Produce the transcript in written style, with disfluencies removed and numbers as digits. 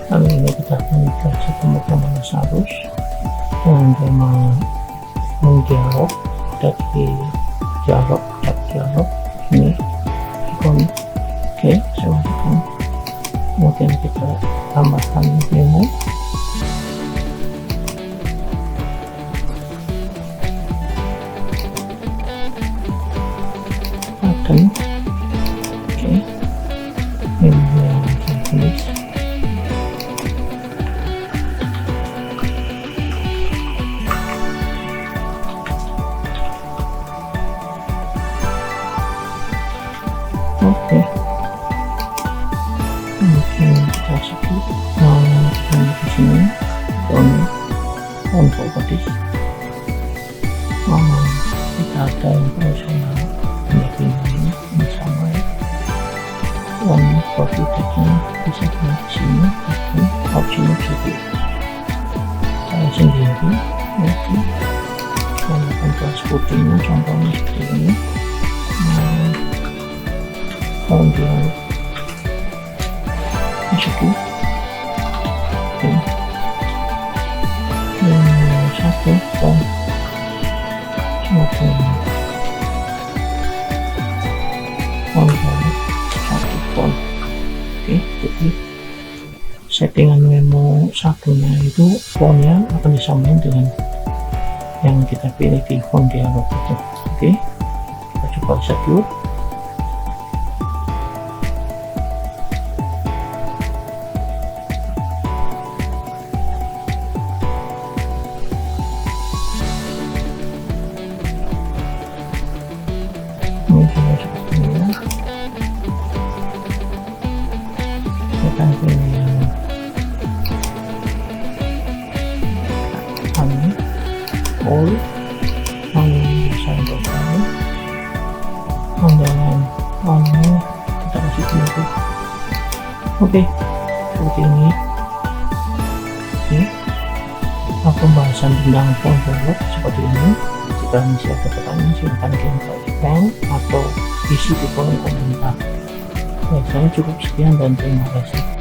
Kali ini kita akan belajar pemrograman Lazarus dengan tema FontDialog. Dari dialog ini ikon oke, saya masukkan, kemudian kita tambahkan memo, button, oke, memo yang saya tulis. Oke, kemudian kita sebut di sini on properties. Kita ada yang personal ini sama ya. On property-nya bisa di sini, option juga saya sendiri. Nanti saya akan transportingnya contohnya seperti ini. FontDialog masuk oke, satu font FontDialog satu font. Oke, jadi settingan memo satunya itu fontnya akan disamain dengan yang kita pilih di FontDialog itu. Oke, kita coba execute. Akan pilih yang all saya berkali underline kita kasih pintu. Oke, seperti ini pembahasan tentang FontDialog seperti ini. Jika masih ada pertanyaan silahkan kirim ke email atau isi di kolom komentar. Baik, saya cukup sekian dan terima kasih.